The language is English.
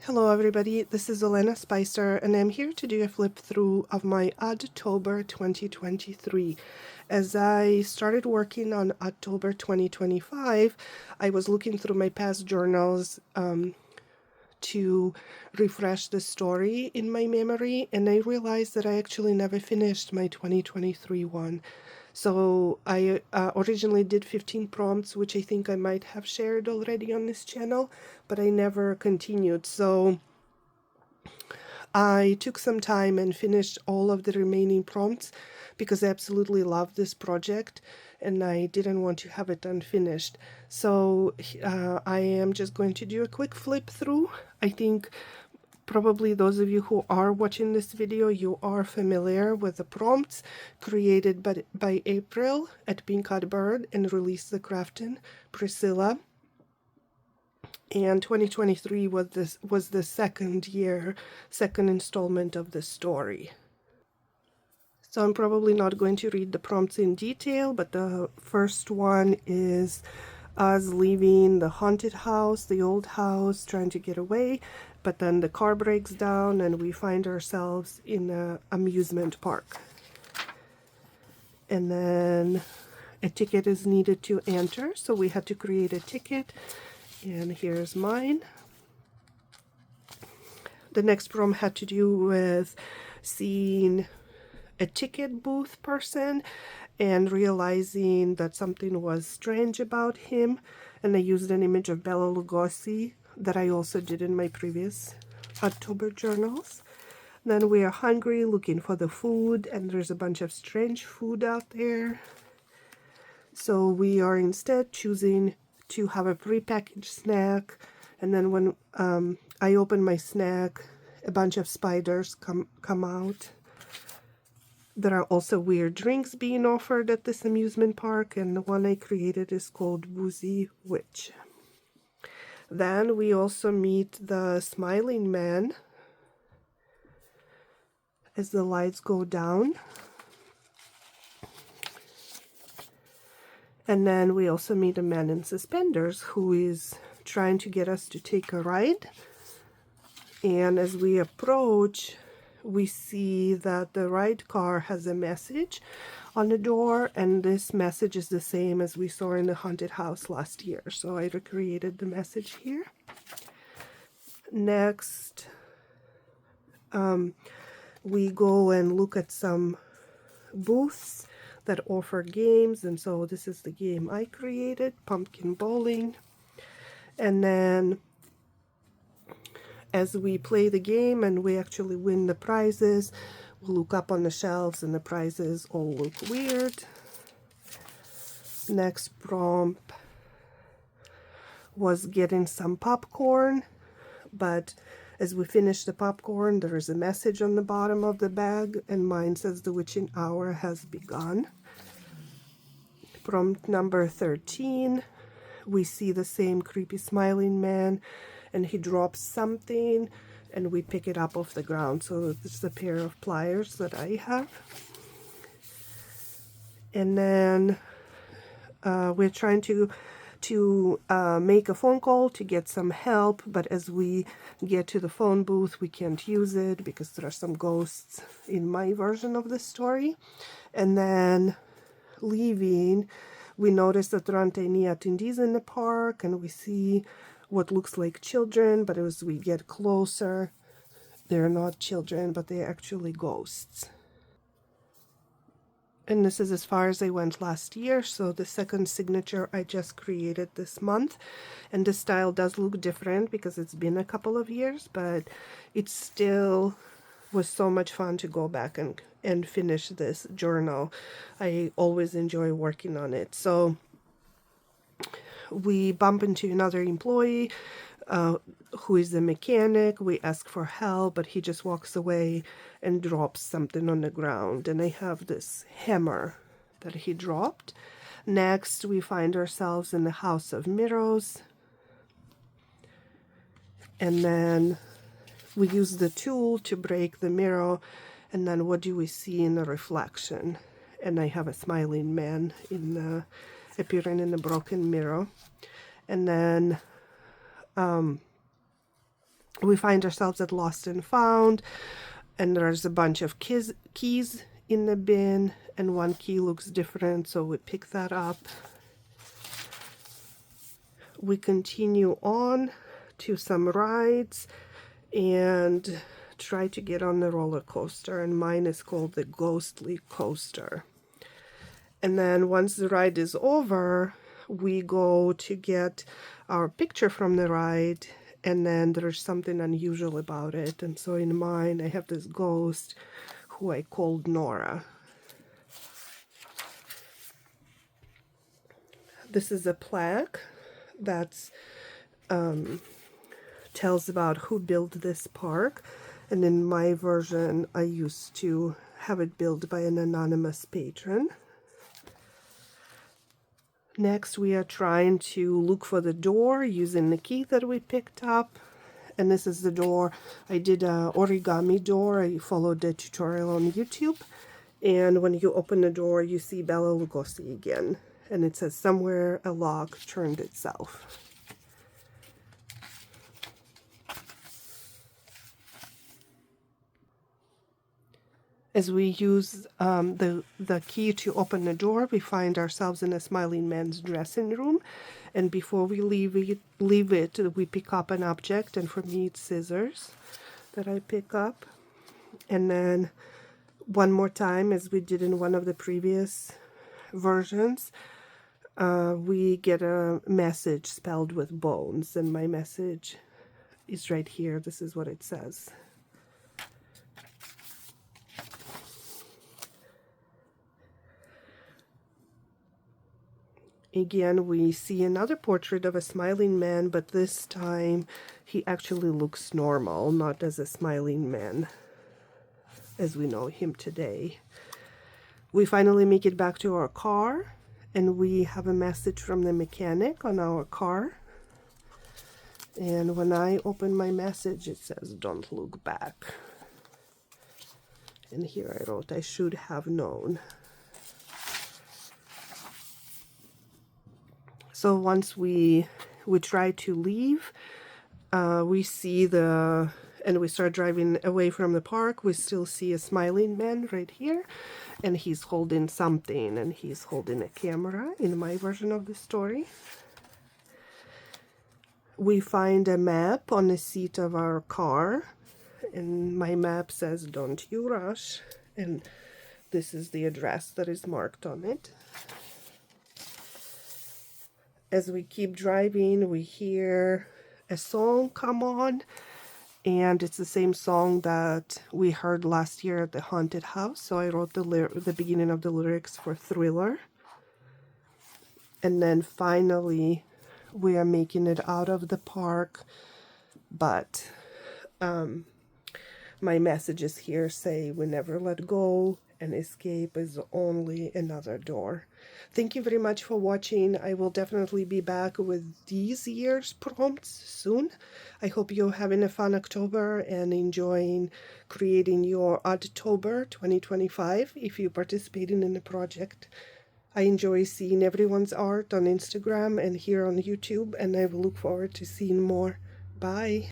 Hello everybody, this is Elena Spicer and I'm here to do a flip through of my Oddtober 2023. As I started working on Oddtober 2025, I was looking through my past journals to refresh the story in my memory, and I realized that I actually never finished my 2023 one. So I originally did 15 prompts, which I think I might have shared already on this channel, but I never continued. So I took some time and finished all of the remaining prompts because I absolutely love this project and I didn't want to have it unfinished. So I am just going to do a quick flip through. I think probably those of you who are watching this video, you are familiar with the prompts created by April at Pink Hot Bird and Release the Craftin' Priscilla. And 2023 was the second installment of the story. So I'm probably not going to read the prompts in detail, but the first one is us leaving the haunted house, the old house, trying to get away, but then the car breaks down and we find ourselves in an amusement park. And then a ticket is needed to enter, so we had to create a ticket, and here's mine. The next prompt had to do with seeing a ticket booth person and realizing that something was strange about him, and I used an image of Bela Lugosi that I also did in my previous Oddtober journals. Then we are hungry, looking for the food, and there's a bunch of strange food out there. So we are instead choosing to have a prepackaged snack, and then when I open my snack, a bunch of spiders come out. There are also weird drinks being offered at this amusement park, and the one I created is called Woozy Witch. Then we also meet the smiling man as the lights go down. And then we also meet a man in suspenders who is trying to get us to take a ride. And as we approach, we see that the ride car has a message on the door, and this message is the same as we saw in the haunted house last year. So I recreated the message here. Next, we go and look at some booths that offer games, and so this is the game I created, pumpkin bowling. And then as we play the game and we actually win the prizes, we look up on the shelves and the prizes all look weird. Next prompt was getting some popcorn, but as we finish the popcorn, there is a message on the bottom of the bag, and mine says the witching hour has begun. Prompt number 13, we see the same creepy smiling man, and he drops something, and we pick it up off the ground. So this is a pair of pliers that I have. And then we're trying to make a phone call to get some help, but as we get to the phone booth, we can't use it because there are some ghosts in my version of the story. And then leaving, we notice that there aren't any attendees in the park, and we see what looks like children, but as we get closer, they're not children, but they're actually ghosts. And this is as far as I went last year, so the second signature I just created this month. And the style does look different because it's been a couple of years, but it still was so much fun to go back and finish this journal. I always enjoy working on it. So we bump into another employee who is a mechanic. We ask for help, but he just walks away and drops something on the ground. And I have this hammer that he dropped. Next, we find ourselves in the House of Mirrors. And then we use the tool to break the mirror. And then what do we see in the reflection? And I have a smiling man appearing in the broken mirror. And then We find ourselves at Lost and Found, and there's a bunch of keys in the bin, and one key looks different, so we pick that up. We continue on to some rides and try to get on the roller coaster, and mine is called the Ghostly Coaster. And then once the ride is over, we go to get our picture from the ride, and then there's something unusual about it. And so in mine, I have this ghost who I called Nora. This is a plaque that's tells about who built this park, and in my version I used to have it built by an anonymous patron. Next, we are trying to look for the door using the key that we picked up, and this is the door. I did a origami door. I followed the tutorial on YouTube, and when you open the door you see Bela Lugosi again, and it says somewhere a lock turned itself. As we use the key to open the door, we find ourselves in a smiling man's dressing room, and before we leave it, we pick up an object, and for me it's scissors that I pick up. And then one more time, as we did in one of the previous versions, we get a message spelled with bones, and my message is right here. This is what it says. Again, we see another portrait of a smiling man, but this time he actually looks normal, not as a smiling man as we know him today. We finally make it back to our car, and we have a message from the mechanic on our car. And when I open my message, it says, "Don't look back." And here I wrote, "I should have known." So once we try to leave, we see and we start driving away from the park, we still see a smiling man right here, and he's holding something, and he's holding a camera in my version of the story. We find a map on the seat of our car, and my map says, "Don't you rush," and this is the address that is marked on it. As we keep driving, we hear a song come on, and it's the same song that we heard last year at the haunted house. So I wrote the beginning of the lyrics for Thriller. And then finally, we are making it out of the park, but my messages here say, "We never let go, and escape is only another door." Thank you very much for watching. I will definitely be back with these year's prompts soon. I hope you're having a fun October and enjoying creating your Oddtober 2025 if you're participating in the project. I enjoy seeing everyone's art on Instagram and here on YouTube, and I will look forward to seeing more. Bye.